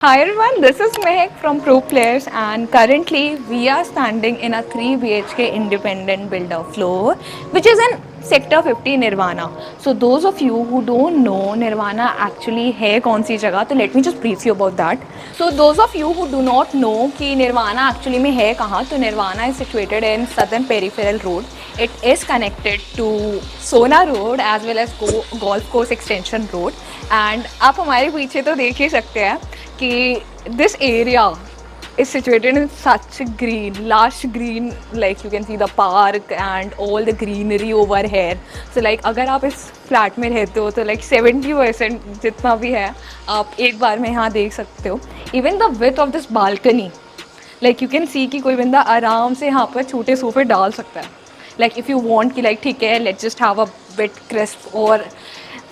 Hi everyone, this is Mehak from Pro Players and currently we are standing in a 3 BHK independent builder floor which is in Sector 50 Nirvana. So those of you who don't know Nirvana actually है कौन सी जगह, तो let me just brief you about that. So those of you who do not know कि Nirvana actually में है कहाँ, तो Nirvana is situated in Southern Peripheral Road. It is connected to Sona Road as well as Golf Course Extension Road. And आप हमारे पीछे तो देख ही सकते हैं कि this area is situated in such green, lush green, like you can see the park and all the greenery over here. So like अगर आप इस फ्लैट में रहते हो तो like 70% जितना भी है आप एक बार में यहाँ देख सकते हो. Even the width of this balcony, like you can see कि कोई बंदा आराम से यहाँ पर छोटे सोफे डाल सकता है. Like if you want कि like ठीक है let's just have a bit crisp, or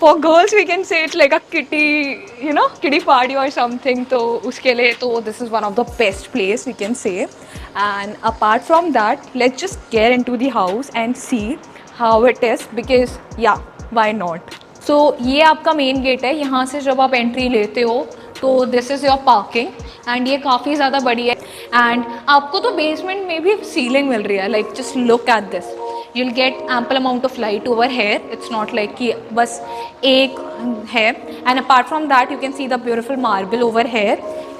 for girls we can say it's like a kitty party or something, तो उसके लिए तो this is one of the best place we can say. And apart from that, let's just get into the house and see how it is, because yeah, why not. So ये आपका main gate है. यहाँ से जब आप entry लेते हो तो this is your parking and ये काफ़ी ज़्यादा बड़ी है. एंड आपको तो बेसमेंट में भी सीलिंग मिल रही है. Like just look at this, you'll get ample amount of light over here. It's not like कि बस एक है. And apart from that, you can see the beautiful marble over here.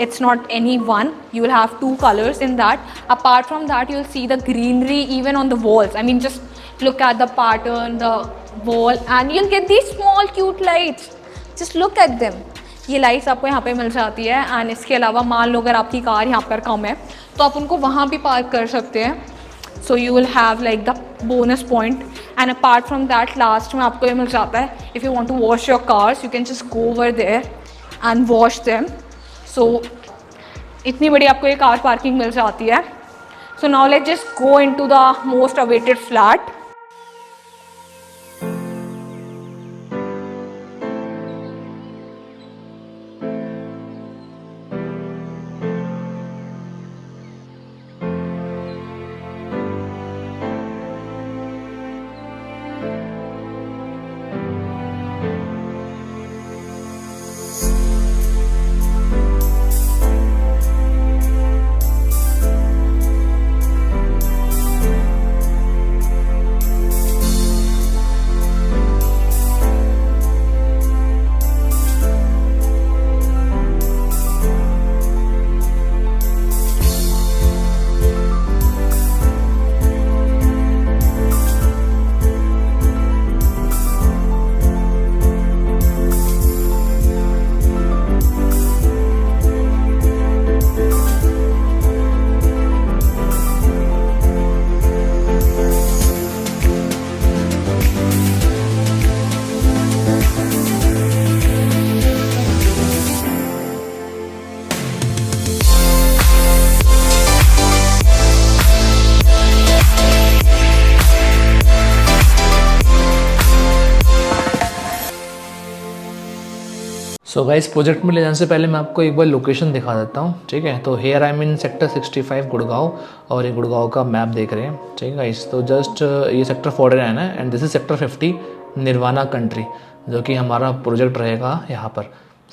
It's not any one. You will have two colors in that. Apart from that, you'll see the greenery even on the walls. I mean, just look at the pattern, the wall, and you'll get these small cute lights. Just look at them. ये lights आपको यहाँ पे मिल जाती है. And इसके अलावा मान लो अगर आपकी कार यहाँ पर कम है तो आप उनको वहाँ भी पार्क कर सकते हैं. So you will have like the bonus point. And apart from that, last में आपको ये मिल जाता है, if you want to wash your cars, you can just go over there and wash them. So इतनी बड़ी आपको ये कार पार्किंग मिल जाती है. So now let's just go into the most awaited flat. So guys, project में ले जाने से पहले मैं आपको एक बार लोकेशन दिखा देता हूँ. ठीक है, तो here I mean sector 65 Gurgaon, और ये गुड़गांव का मैप देख रहे हैं. ठीक है गाइस, तो जस्ट ये सेक्टर 49 है and this is sector 50 Nirvana country, जो कि हमारा प्रोजेक्ट रहेगा यहाँ पर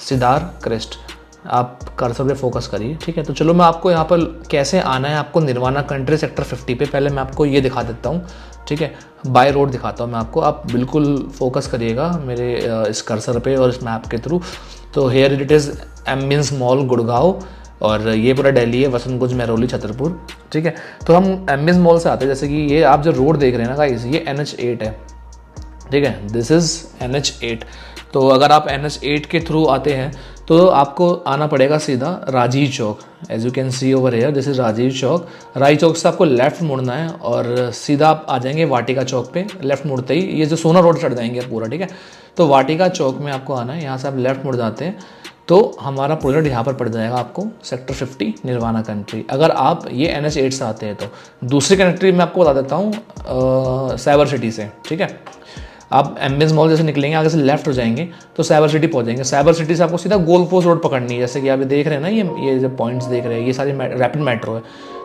सिदार क्रेस्ट. आप कर्सर पे फोकस करिए. ठीक है, तो चलो मैं आपको यहाँ पर कैसे आना है आपको निर्वाणा कंट्री सेक्टर 50 पे पहले मैं आपको ये दिखा देता हूँ. ठीक है, बाय रोड दिखाता हूँ मैं आपको. आप बिल्कुल फोकस करिएगा मेरे इस कर्सर पे और इस मैप के थ्रू. तो here it is Ambience mall Gurgaon, और ये पूरा दिल्ली है, वसंत कुंज, महरौली, छतरपुर. ठीक है, तो हम एम्बियंस मॉल से आते हैं. जैसे कि ये आप जो रोड देख रहे हैं ना गाइस, ये NH8 है. ठीक है, दिस इज़ NH8. तो अगर आप NH8 के थ्रू आते हैं तो आपको आना पड़ेगा सीधा Rajiv Chowk. As you can see over here, this is Rajiv Chowk. Rajiv Chowk से आपको लेफ़्ट मुड़ना है और सीधा आप आ जाएंगे वाटिका चौक पे. लेफ़्ट मुड़ते ही ये जो सोना रोड चढ़ जाएंगे पूरा. ठीक है, तो वाटिका चौक में आपको आना है. यहाँ से आप लेफ़्ट मुड़ जाते हैं तो हमारा प्रोजेक्ट यहाँ पर पड़ जाएगा आपको सेक्टर 50 निर्वाणा कंट्री. अगर आप ये NH8 से आते हैं तो दूसरी कंट्री मैं आपको बता देता हूँ साइबर सिटी से. ठीक है, आप एम्बियंस मॉल जैसे निकलेंगे, आगे से लेफ्ट हो जाएंगे तो साइबर सिटी पहुंचेंगे. साइबर सिटी से आपको सीधा गोल्फ कोर्स रोड पकड़नी है. जैसे कि आप देख रहे हैं ना, ये जो पॉइंट्स देख रहे हैं, ये सारी रैपिड मेट्रो है.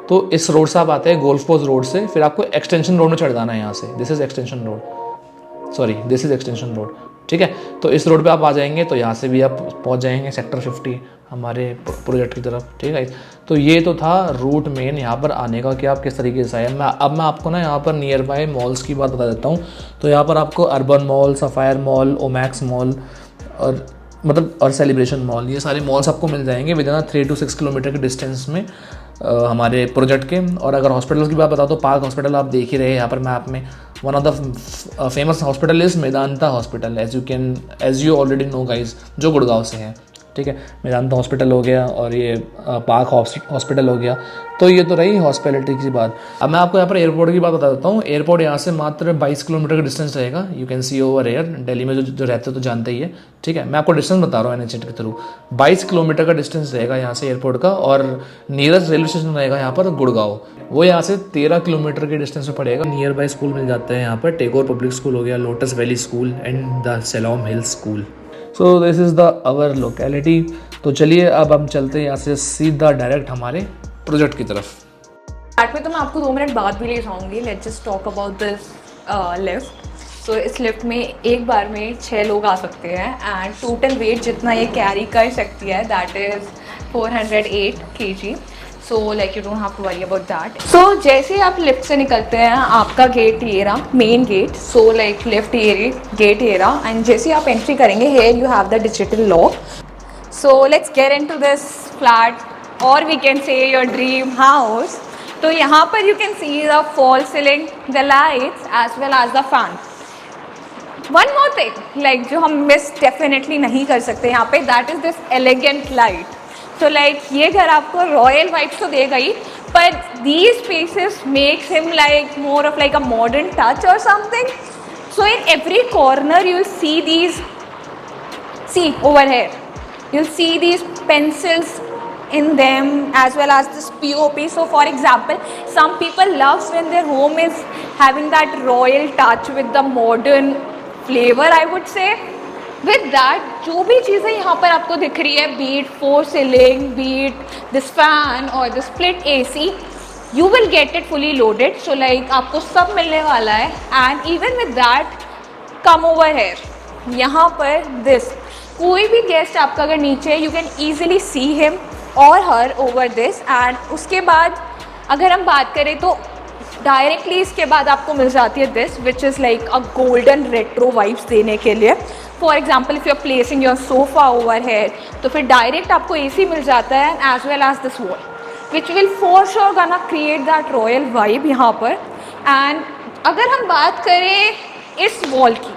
तो इस रोड से आप आते हैं गोल्फ कोर्स रोड से, फिर आपको एक्सटेंशन रोड में चढ़ जाना है. यहाँ से this is extension road, this is extension road. ठीक है, तो इस रोड पे आप आ जाएंगे तो यहाँ से भी आप पहुँच जाएंगे सेक्टर 50. हमारे प्रोजेक्ट की तरफ, ठीक है। तो ये तो था रूट मेन यहाँ पर आने का कि आप किस तरीके से आए। अब मैं आपको ना यहाँ पर नियर बाय मॉल्स की बात बता देता हूँ। तो यहाँ पर आपको urban mall, sapphire mall, Omaxe mall और और सेलिब्रेशन मॉल, ये सारे मॉल्स आपको मिल जाएंगे विद इन 3 to 6 किलोमीटर के डिस्टेंस में हमारे प्रोजेक्ट के। और अगर हॉस्पिटल्स की बात बताओ तो पार्क हॉस्पिटल आप देख ही रहे हैं यहाँ पर मैप में। One of the famous hospital is Medanta hospital, as you already know guys, जो गुड़गांव से है, ठीक है। मेदांता हॉस्पिटल हो गया और ये पार्क हॉस्पिटल हो गया। तो ये तो रही हॉस्पिटलिटी की बात। अब मैं आपको यहाँ पर एयरपोर्ट की बात बता देता हूँ। एयरपोर्ट यहाँ से मात्र 22 किलोमीटर का डिस्टेंस रहेगा। You can see over air. Delhi में जो रहते हो तो जानते ही है, ठीक है। मैं आपको डिस्टेंस बता रहा हूँ NH के थ्रू। 22 किलोमीटर का डिस्टेंस रहेगा यहाँ से एयरपोर्ट का। और नियरेस्ट रेलवे स्टेशन रहेगा यहाँ पर गुड़गांव, वो यहाँ से 13 किलोमीटर के डिस्टेंस पे पड़ेगा। नियर बाय स्कूल मिल जाते हैं यहाँ पर। टैगोर पब्लिक स्कूल हो गया, lotus valley school and the coelom hill school. So this is the our locality. तो चलिए अब हम चलते हैं यहाँ से सीधा डायरेक्ट हमारे प्रोजेक्ट की तरफ। स्टार्ट में तो मैं आपको 2 मिनट बाद भी ले जाऊँगी। Let's just talk about this lift. So इस लिफ्ट में एक बार में 6 लोग आ सकते हैं एंड टोटल वेट जितना ये कैरी कर सकती है that is 408 kg। So like you don't have to worry about that. So जैसे आप लिफ्ट से निकलते हैं, आपका गेट ये रहा, main gate. So like lift ये गेट ये रहा एंड जैसे आप एंट्री करेंगे here you have the digital lock. So let's get into this flat और we can say your dream house. तो यहाँ पर you can see the false ceiling, the lights as well as the fan. One more thing like जो हम miss definitely नहीं कर सकते यहाँ पे, that is this elegant light. तो लाइक ये घर आपको रॉयल वाइब्स तो देगा ही, पर these spaces makes him like more of like a modern touch और something. So in every corner you see these, see over here you'll see these pencils in them as well as this POP. So for example, some people loves when their home is having that royal touch with the modern flavor, I would say. With that, जो भी चीज़ें यहाँ पर आपको दिख रही है, be it four ceiling, be it this fan or the split AC, you will get it fully loaded. So like आपको सब मिलने वाला है। And even with that, come over here, यहाँ पर this, कोई भी गेस्ट आपका अगर नीचे, you can easily see him और हर ओवर दिस। एंड उसके बाद अगर हम बात करें तो डायरेक्टली इसके बाद आपको मिल जाती है this which is like a golden retro vibes देने के लिए। For example if you are placing your sofa over here तो फिर डायरेक्ट आपको AC मिल जाता है as well as this wall which will for sure gonna create that royal vibe यहाँ पर। एंड अगर हम बात करें इस वॉल की,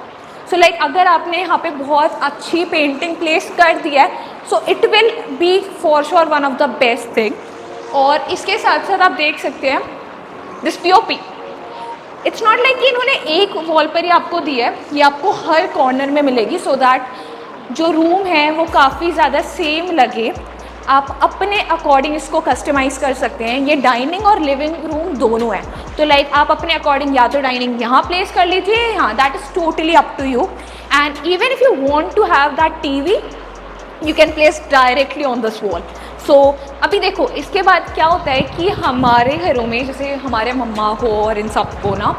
सो लाइक अगर आपने यहाँ पे बहुत अच्छी पेंटिंग प्लेस कर दिया है so it will be for sure one of the best thing. और इसके साथ साथ आप देख सकते हैं this POP, it's not like कि इन्होंने एक वॉल पर ही आपको दिया है, ये आपको हर कॉर्नर में मिलेगी सो दैट जो रूम है वो काफ़ी ज़्यादा सेम लगे। आप अपने अकॉर्डिंग इसको कस्टमाइज़ कर सकते हैं। ये डाइनिंग और लिविंग रूम दोनों है, तो लाइक आप अपने अकॉर्डिंग या तो डाइनिंग यहाँ प्लेस कर लीजिए, यहाँ that is totally up to you. And even if you want to have that TV you can place directly on this wall. So अभी देखो इसके बाद क्या होता है कि हमारे घरों में जैसे हमारे मम्मा को और इन सबको ना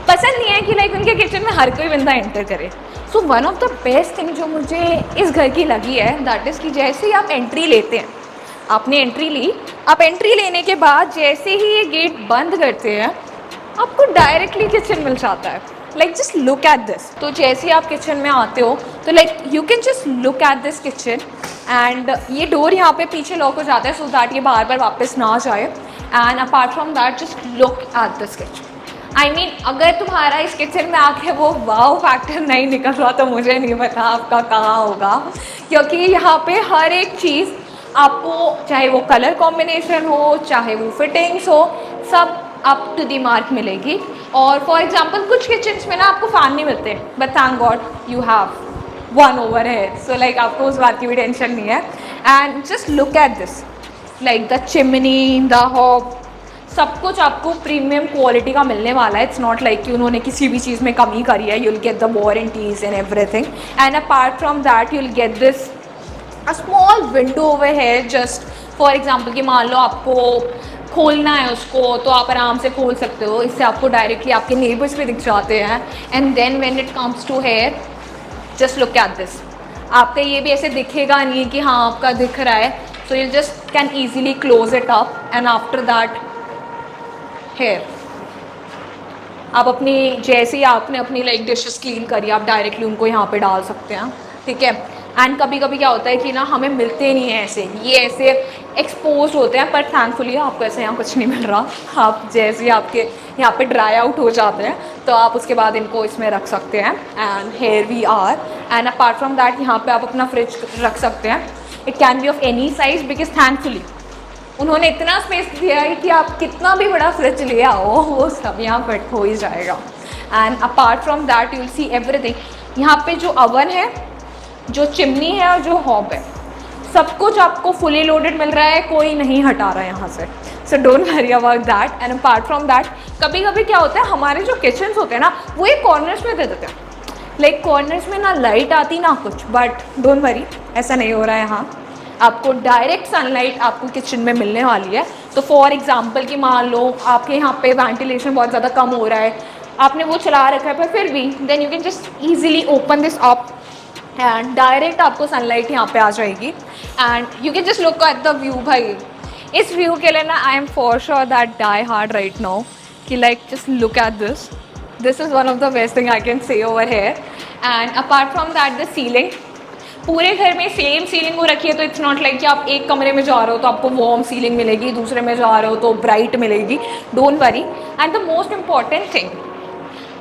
पसंद नहीं है कि लाइक उनके किचन में हर कोई बंदा एंटर करे। So one of the best thing जो मुझे इस घर की लगी है दैट इज़ कि जैसे ही आप एंट्री लेते हैं, आपने एंट्री ली, आप एंट्री लेने के बाद जैसे ही ये गेट बंद करते हैं आपको डायरेक्टली किचन मिल जाता है। Like just look at this. तो जैसे ही आप किचन में आते हो तो like you can just look at this kitchen and ये डोर यहाँ पे पीछे लॉक हो जाता है सो दैट ये बार बार वापस ना जाए। And apart from that just look at this kitchen. I mean अगर तुम्हारा इस किचन में आके वो वाव फैक्टर नहीं निकल रहा तो मुझे नहीं पता आपका कहाँ होगा, क्योंकि यहाँ पे हर एक चीज़ आपको, चाहे वो कलर कॉम्बिनेशन हो, चाहे वो फिटिंग्स हो, सब अप टू दी मार्क मिलेगी। और फॉर एग्जांपल कुछ किचन्स में ना आपको फ़ैन नहीं मिलते, but thank God you have one over है, सो लाइक आपको उस बात की भी टेंशन नहीं है। And just look at this, like the chimney, the hob, सब कुछ आपको प्रीमियम क्वालिटी का मिलने वाला है। इट्स नॉट लाइक कि उन्होंने किसी भी चीज़ में कमी करी है। You'll get the warranties and everything. And apart from that you'll get this a small window over है, जस्ट फॉर एग्जाम्पल कि मान लो आपको खोलना है उसको तो आप आराम से खोल सकते हो। इससे आपको डायरेक्टली आपके नेबर्स भी दिख जाते हैं। And then when it comes to here just look at this, आपका ये भी ऐसे दिखेगा नहीं कि हाँ आपका दिख रहा है. So you just can easily close it up and after that here आप अपनी जैसे ही आपने अपनी लाइक डिशेस क्लीन करी आप डायरेक्टली उनको यहाँ पे डाल सकते हैं. ठीक है. एंड कभी कभी क्या होता है कि ना हमें मिलते नहीं हैं ऐसे, ये ऐसे एक्सपोज होते हैं, पर थैंकफुली आपको ऐसे यहाँ कुछ नहीं मिल रहा. आप जैसे ही आपके यहाँ पे ड्राई आउट हो जाते हैं तो आप उसके बाद इनको इसमें रख सकते हैं. And here we are. And apart from that यहाँ पे आप अपना फ्रिज रख सकते हैं. It can be of any size because thankfully उन्होंने इतना स्पेस दिया है कि आप कितना भी बड़ा फ्रिज ले आओ वो सब यहाँ फिट हो ही जाएगा. And apart from that you will see everything. यहाँ पे जो अवन है, जो चिमनी है और जो हॉब है, सब कुछ आपको फुली लोडेड मिल रहा है, कोई नहीं हटा रहा है यहाँ से. So don't worry about that. And apart from that कभी कभी क्या होता है हमारे जो किचन्स होते हैं ना वो एक कॉर्नर्स में दे देते हैं. लाइक कॉर्नर्स में ना लाइट आती ना कुछ, बट डोंट वरी ऐसा नहीं हो रहा है. यहाँ आपको डायरेक्ट सनलाइट आपको किचन में मिलने वाली है. तो फॉर एग्जांपल कि मान लो आपके यहाँ पे वेंटिलेशन बहुत ज़्यादा कम हो रहा है, आपने वो चला रखा है, पर फिर भी then you can just easily open this up and direct आपको सनलाइट यहाँ पे आ जाएगी. And you can just look at the view. भाई इस व्यू के लिए ना I am for sure that die hard right now कि like just look at this. This is one of the best thing I can say over here. And apart from that the ceiling, पूरे घर में same ceiling हो रखी है. तो it's not like कि आप एक कमरे में जा रहे हो तो आपको वार्म सीलिंग मिलेगी, दूसरे में जा रहे हो तो ब्राइट मिलेगी. Don't worry. And the most important thing,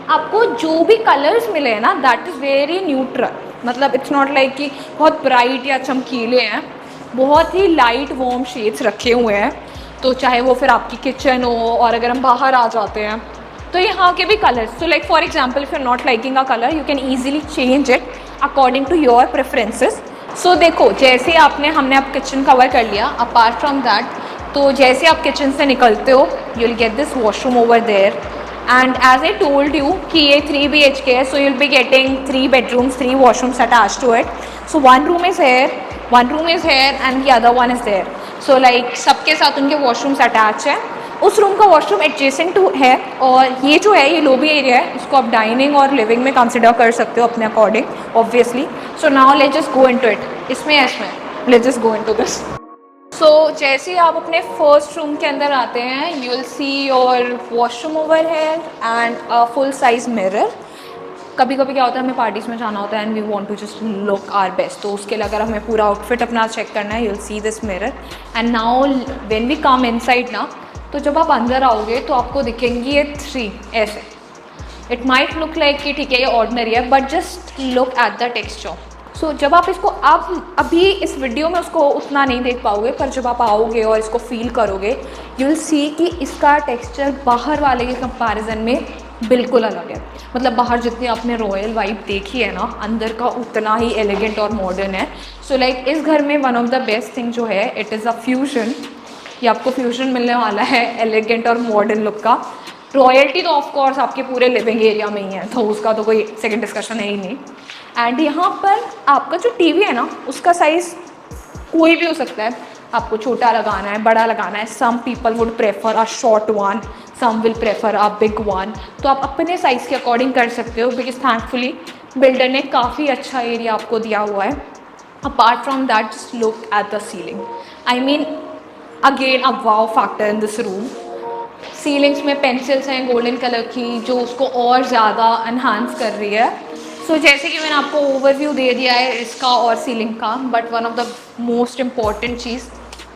आपको जो भी कलर्स मिले हैं ना दैट इज़ वेरी न्यूट्रल. मतलब इट्स नॉट लाइक कि बहुत ब्राइट या चमकीले हैं, बहुत ही लाइट वार्म शेड्स रखे हुए हैं. तो चाहे वो फिर आपकी किचन हो और अगर हम बाहर आ जाते हैं तो यहाँ के भी colours. So like for example if you are not liking a colour you can easily change it according to your preferences. So देखो जैसे हमने अब किचन कवर कर लिया. अपार्ट फ्रॉम दैट तो जैसे आप किचन से निकलते हो you will get this washroom over there. And as I told you कि ये 3 BHK है, so you will be getting 3 bedrooms, 3 washrooms attached to it. So one room is here and the other one is there. So like सबके साथ उनके washrooms attach है. उस room का washroom adjacent to है और ये जो है ये लॉबी एरिया है, इसको आप डाइनिंग और लिविंग में कंसिडर कर सकते हो अपने according obviously. So now let's just go into it. इसमें let's just go into this. So जैसे ही आप अपने फर्स्ट रूम के अंदर आते हैं you will see your washroom over here and a full size mirror. कभी कभी क्या होता है हमें पार्टीज़ में जाना होता है and we want to just look our best, तो उसके लिए अगर हमें पूरा आउटफिट अपना चेक करना है you will see this mirror. And now when we come inside ना, तो जब आप अंदर आओगे तो आपको दिखेंगी ये 3 ऐसे. इट माइट लुक लाइक कि ठीक है ये ऑर्डिनरी है, but just look at the texture. So जब आप इसको आप अभी इस वीडियो में उसको उतना नहीं देख पाओगे, पर जब आप आओगे और इसको फील करोगे यू विल सी कि इसका टेक्सचर बाहर वाले के कंपैरिजन में बिल्कुल अलग है. मतलब बाहर जितनी आपने रॉयल वाइब देखी है ना, अंदर का उतना ही एलिगेंट और मॉडर्न है. सो लाइक इस घर में one of the best thing जो है इट इज़ अ फ्यूजन. ये आपको फ्यूजन मिलने वाला है एलिगेंट और मॉडर्न लुक का. रॉयल्टी तो ऑफ कोर्स आपके पूरे लिविंग एरिया में ही है, तो उसका तो कोई सेकंड डिस्कशन है ही नहीं. एंड यहाँ पर आपका जो टीवी है ना उसका साइज़ कोई भी हो सकता है. आपको छोटा लगाना है, बड़ा लगाना है. Some people would prefer a short one, some will prefer a big one. तो आप अपने साइज़ के अकॉर्डिंग कर सकते हो बिकॉज थैंकफुली बिल्डर ने काफ़ी अच्छा एरिया आपको दिया हुआ है. Apart from that just look at the ceiling. I mean again a wow factor in this room. Ceilings में पेंसिल्स हैं गोल्डन कलर की जो उसको और ज़्यादा एनहांस कर रही है. सो जैसे कि मैंने आपको ओवरव्यू दे दिया है इसका और सीलिंग का, but one of the most important चीज़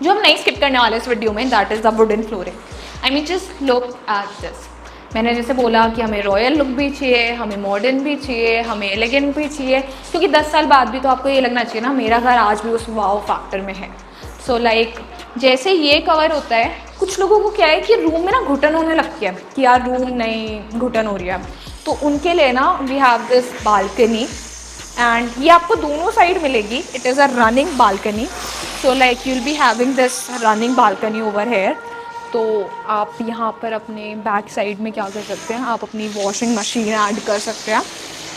जो हम नहीं स्किप करने वाले इस वीडियो में that is the wooden flooring. I mean just look at this. मैंने जैसे बोला कि हमें रॉयल लुक भी चाहिए, हमें मॉडर्न भी चाहिए, हमें एलिगेंट भी चाहिए, क्योंकि 10 साल बाद भी तो आपको ये लगना चाहिए ना मेरा घर आज भी उस वाव फैक्टर में है. सो लाइक जैसे ये कवर होता है, कुछ लोगों को क्या है कि रूम में ना घुटन होने लगती है कि यार रूम नहीं घुटन हो रही है, तो उनके लिए ना वी हैव दिस बालकनी. एंड ये आपको दोनों साइड मिलेगी. It is a running balcony. So like you will be having this running balcony over here. तो आप यहाँ पर अपने बैक साइड में क्या कर सकते हैं, आप अपनी वॉशिंग मशीन ऐड कर सकते हैं.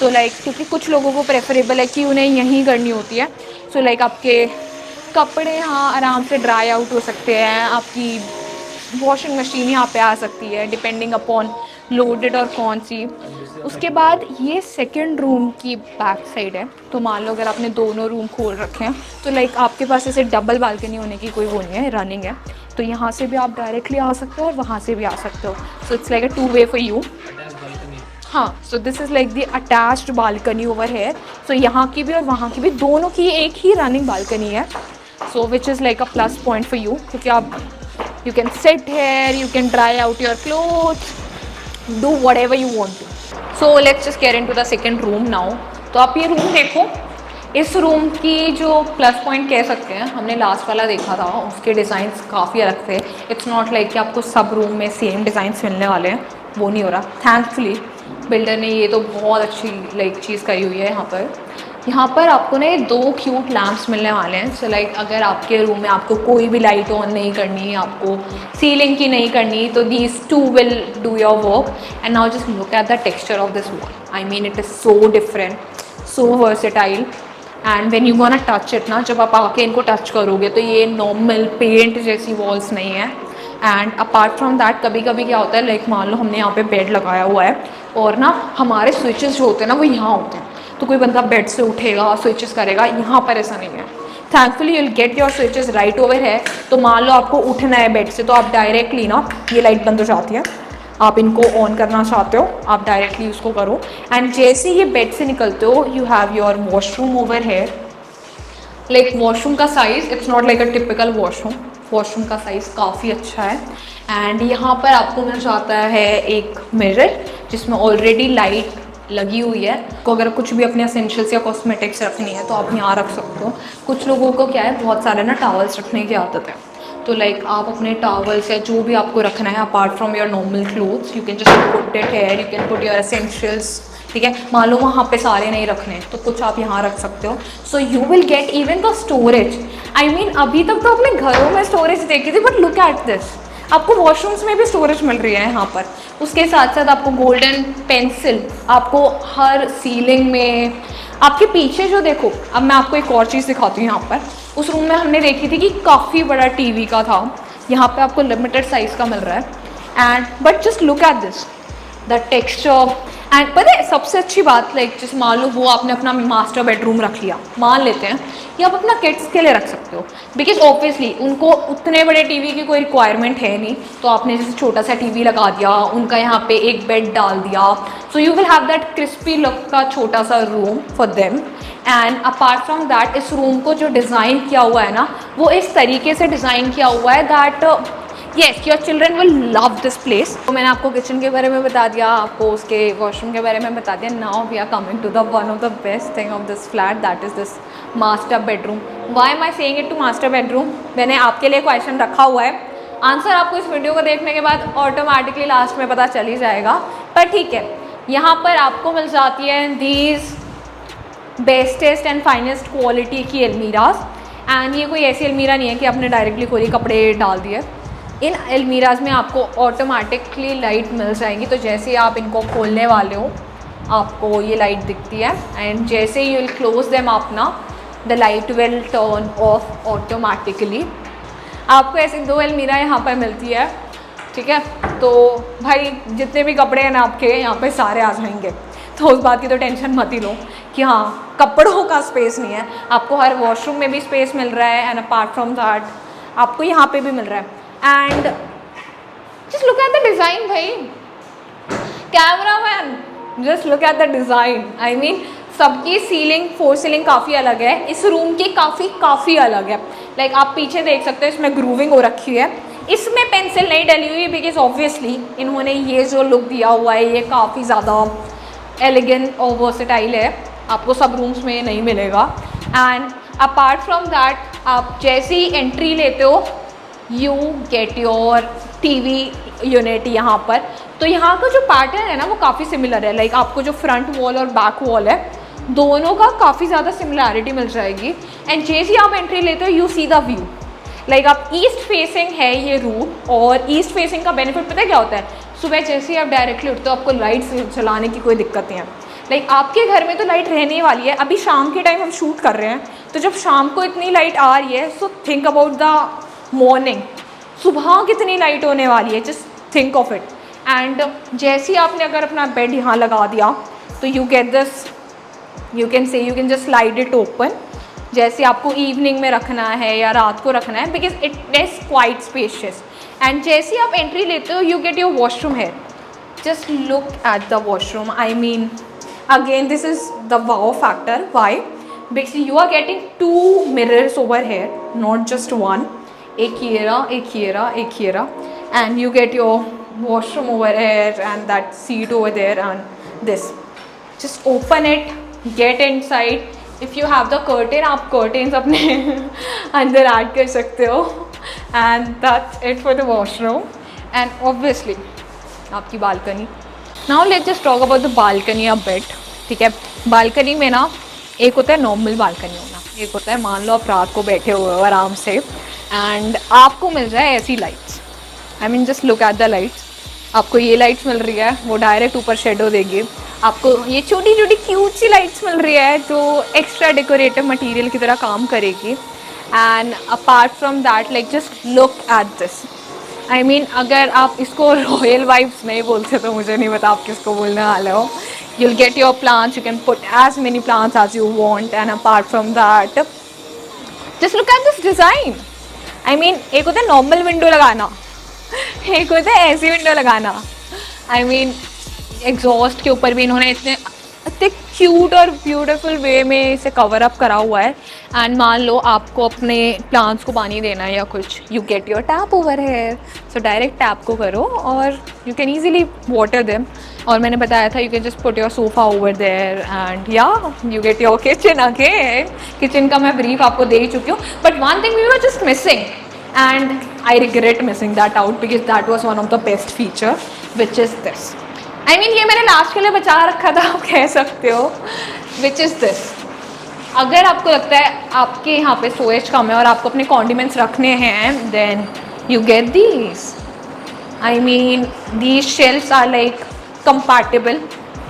तो लाइक क्योंकि कुछ लोगों को प्रेफरेबल है कि उन्हें यहीं करनी होती है. सो लाइक आपके कपड़े यहाँ आराम से ड्राई आउट हो सकते हैं, आपकी वॉशिंग मशीन यहाँ पे आ सकती है डिपेंडिंग अपॉन लोडेड और कौन सी। उसके बाद ये सेकंड रूम की बैक साइड है, तो मान लो अगर आपने दोनों रूम खोल रखे हैं तो लाइक आपके पास ऐसे डबल बालकनी होने की कोई वो नहीं है, रनिंग है, तो यहाँ से भी आप डायरेक्टली आ सकते हो और वहाँ से भी आ सकते हो। So it's like a 2 way for you. हाँ, so this is like the attached balcony over here. So यहाँ की भी और वहाँ की भी दोनों की एक ही रनिंग बालकनी है, so which is like a plus point for you, क्योंकि आप you can sit here, you can dry out your clothes, do whatever you want to. So let's just get into the second room now. तो आप ये room देखो, इस room की जो plus point कह सकते हैं, हमने लास्ट वाला देखा था उसके डिज़ाइंस काफ़ी अलग थे। इट्स नॉट लाइक कि आपको सब रूम में सेम डिज़ाइंस मिलने वाले हैं, वो नहीं हो रहा। थैंकफुली बिल्डर ने ये तो बहुत अच्छी लाइक चीज़ करी हुई है। यहाँ पर आपको ना 2 क्यूट लैम्प्स मिलने वाले हैं। सो लाइक अगर आपके रूम में आपको कोई भी लाइट ऑन नहीं करनी, आपको सीलिंग की नहीं करनी, तो these 2 will do your work. And now just look at the texture of this wall, I mean it is so different, so versatile. And when you gonna touch it ना, जब आप आके इनको टच करोगे तो ये नॉर्मल पेंट जैसी walls नहीं है। एंड अपार्ट फ्रॉम दैट कभी कभी क्या होता है, लाइक मान लो हमने यहाँ पे बेड लगाया हुआ है और ना हमारे स्विचेस जो होते हैं ना वो यहाँ होते हैं, तो कोई बंदा बेड से उठेगा स्विचेस करेगा, यहाँ पर ऐसा नहीं है। Thankfully you will get your switches right over है। तो मान लो आपको उठना है बेड से, तो आप डायरेक्टली ना, ये लाइट बंद हो जाती है, आप इनको ऑन करना चाहते हो आप डायरेक्टली उसको करो। एंड जैसे ये बेड से निकलते हो you have your washroom over है। लाइक वॉशरूम का size it's not like a typical washroom, washroom का साइज़ काफ़ी अच्छा है। एंड यहाँ पर आपको मिल जाता है एक मिरर जिसमें ऑलरेडी लाइट लगी हुई है। को अगर कुछ भी अपने एसेंशियल्स या कॉस्मेटिक्स रखनी है तो आप यहाँ रख सकते हो। कुछ लोगों को क्या है, बहुत सारे ना टॉवल्स रखने की आदत है, तो लाइक आप अपने टॉवल्स या जो भी आपको रखना है apart from your normal clothes, you can just put it here, you can put your essentials. ठीक है, मान लो वहाँ पे सारे नहीं रखने तो कुछ आप यहाँ रख सकते हो। सो you will get even the storage. I mean अभी तक तो अपने घरों में स्टोरेज देखी थी, बट लुक एट दिस, आपको वॉशरूम्स में भी स्टोरेज मिल रही है यहाँ पर। उसके साथ साथ आपको गोल्डन पेंसिल, आपको हर सीलिंग में, आपके पीछे जो देखो, अब मैं आपको एक और चीज़ दिखाती हूँ। यहाँ पर उस रूम में हमने देखी थी कि काफ़ी बड़ा टीवी का था, यहाँ पे आपको लिमिटेड साइज़ का मिल रहा है। And but just look at this, the texture. And पता है सबसे अच्छी बात, लाइक जैसे मान लो वो आपने अपना मास्टर बेडरूम रख लिया, मान लेते हैं, या आप अपना किड्स के लिए रख सकते हो, बिकॉज ऑब्वियसली उनको उतने बड़े टीवी की कोई रिक्वायरमेंट है नहीं, तो आपने जैसे छोटा सा टीवी लगा दिया, उनका यहाँ पे एक बेड डाल दिया, सो you will have that crispy look का छोटा सा room for them. And apart from that इस रूम को जो डिज़ाइन किया हुआ है ना, वो इस तरीके से डिज़ाइन किया हुआ है that yes your children will love this place. तो मैंने आपको किचन के बारे में बता दिया, आपको उसके वॉशरूम के बारे में बता दिया। Now we are coming to the one of the best thing of this flat, that is this master bedroom. Why am I saying it to master bedroom? मैंने आपके लिए क्वेश्चन रखा हुआ है, आंसर आपको इस वीडियो को देखने के बाद ऑटोमेटिकली लास्ट में पता चल ही जाएगा, पर ठीक है। यहाँ पर आपको मिल जाती है these bestest and finest quality की अलमीराज। एंड ये कोई ऐसी अलमीरा नहीं है कि आपने डायरेक्टली खोली कपड़े डाल दिए। इन अलमीराज में आपको ऑटोमेटिकली लाइट मिल जाएंगी, तो जैसे आप इनको खोलने वाले हो आपको ये लाइट दिखती है, एंड जैसे you will close them up ना, the light will turn off automatically. आपको ऐसी 2 अलमीरा यहाँ पर मिलती है, ठीक है। तो भाई जितने भी कपड़े हैं ना आपके यहाँ पे सारे आ जाएंगे, तो उस बात की तो टेंशन मत ही लो कि हाँ कपड़ों का स्पेस नहीं है। आपको हर वॉशरूम में भी स्पेस मिल रहा है, एंड अपार्ट फ्रॉम दैट आपको यहाँ पे भी मिल रहा है। And just look at the design भाई, cameraman just look at the design. I mean सबकी सीलिंग, फोर सीलिंग काफ़ी अलग है, इस रूम की काफ़ी अलग है। लाइक आप पीछे देख सकते हो, इसमें ग्रूविंग हो रखी है, इसमें पेंसिल नहीं डली हुई, बिकॉज ऑब्वियसली इन्होंने ये जो लुक दिया हुआ है ये काफ़ी ज़्यादा एलिगेंट और वर्सेटाइल है, आपको सब रूम्स में नहीं मिलेगा। एंड अपार्ट फ्रॉम दैट आप जैसे ही एंट्री लेते हो you get your TV unit यहाँ पर। तो यहाँ का जो पैटर्न है ना वो काफ़ी सिमिलर है, लाइक आपको जो फ्रंट वॉल और बैक वॉल है दोनों का काफ़ी ज़्यादा सिमिलैरिटी मिल जाएगी। एंड जैसे ही आप एंट्री लेते हो you see the view, like आप ईस्ट फेसिंग है ये रूम, और ईस्ट फेसिंग का बेनिफिट पता है क्या होता है, सुबह जैसे ही आप डायरेक्टली उठते हो आपको लाइट चलाने की कोई दिक्कत नहीं है। लाइक आपके घर में तो लाइट रहने वाली है, अभी शाम के टाइम हम शूट कर रहे हैं, तो जब शाम को इतनी लाइट आ रही है, so think about the morning, सुबह कितनी लाइट होने वाली है, just think of it. And जैसे ही आपने अगर अपना बेड यहाँ लगा दिया तो you get this, you can just slide it open, जैसे आपको इवनिंग में रखना है या रात को रखना है, because it is quite spacious. And जैसे ही आप एंट्री लेते हो यू गेट योर वॉशरूम है। Just look at the washroom, I mean again this is the wow factor. Why? Because you are getting 2 mirrors over here, not just one. एक ये रहा, एक ये रहा, एक ये रहा, and you get your washroom over here and that seat over there and this. Just open it, get inside. If you have the curtain, आप curtains अपने अंदर ऐड कर सकते हो, and that's it for the washroom. And obviously आपकी balcony. Now let's just talk about the balcony a bit. ठीक है, balcony में ना एक होता है नॉर्मल बालकनी होना, एक होता है मान लो आप रात को बैठे हुए हो आराम से एंड आपको मिल जाए ऐसी lights. I mean just look at the lights. आपको ये लाइट्स मिल रही है वो डायरेक्ट ऊपर शेडो देगी, आपको ये छोटी छोटी क्यूट सी लाइट्स मिल रही है जो एक्स्ट्रा डेकोरेटिव मटेरियल की तरह काम करेगी। And apart from that like just look at this. I mean अगर आप इसको रॉयल वाइब्स नहीं बोलते तो मुझे नहीं पता आप किसको बोलने वाले हो। you'll get your plants, you can put as many plants as you want, and apart from that just look at this design. I mean एक होता है नॉर्मल विंडो लगाना, एक होता है ऐसी विंडो लगाना। आई मीन एग्जॉस्ट के ऊपर भी इन्होंने इतने क्यूट और ब्यूटीफुल वे में इसे कवर अप करा हुआ है। एंड मान लो आपको अपने प्लांट्स को पानी देना है या कुछ, you get your tap over here, so direct tap को करो और you can easily water them. और मैंने बताया था you can just put your sofa over there and या you get your kitchen again. Kitchen का मैं ब्रीफ आपको दे ही चुकी हूँ, but one thing we were just missing and I regret missing that out because that was one of the best feature, which is this. I mean ये मैंने last के लिए बचा रखा था आप कह सकते हो, which is this. अगर आपको लगता है आपके यहाँ पे स्टोरेज कम है और आपको अपने कॉन्डिमेंट्स रखने हैं then you get these. I mean these shelves are like compatible.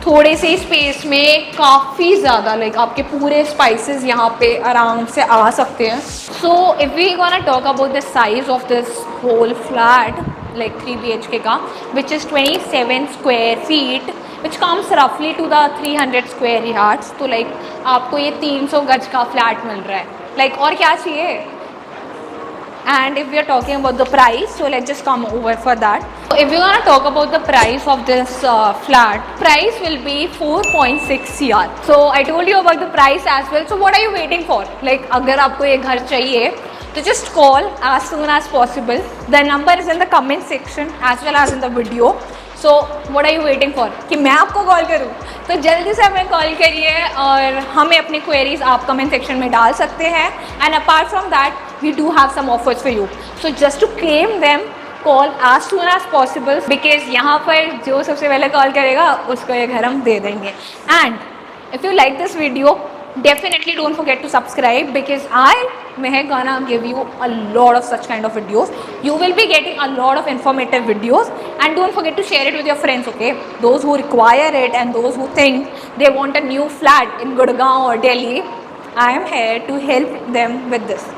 थोड़े से स्पेस में काफ़ी ज़्यादा लाइक आपके पूरे स्पाइसेस यहाँ पे आराम से आ सकते हैं। So if we gonna talk about the size of this whole flat like 3 BHK का which is 27 square feet which comes रफली टू द 300 स्क्वायर यार्ड्स। तो लाइक आपको ये 300 गज का फ्लैट मिल रहा है, लाइक और क्या चाहिए। And if we are talking about the price, so let's just come over for that. So if we want to talk about the price of this flat, price will be 4.6 CR. So I told you about the price as well. So what are you waiting for? Like अगर आपको ये घर चाहिए तो just call as soon as possible. The number is in the comment section as well as in the video. So what are you waiting for कि मैं आपको call करूँ? तो जल्दी से हमें कॉल करिए और हमें अपनी क्वेरीज आप कमेंट सेक्शन में डाल सकते हैं। And apart from that we do have some offers for you, so just to claim them call as soon as possible because यहाँ पर जो सबसे पहले कॉल करेगा उसको ये घर हम दे देंगे। And if you like this video definitely don't forget to subscribe because I may gonna give you a lot of such kind of videos. You will be getting a lot of informative videos and don't forget to share it with your friends, okay? Those who require it and those who think they want a new flat in Gurgaon or Delhi, I am here to help them with this.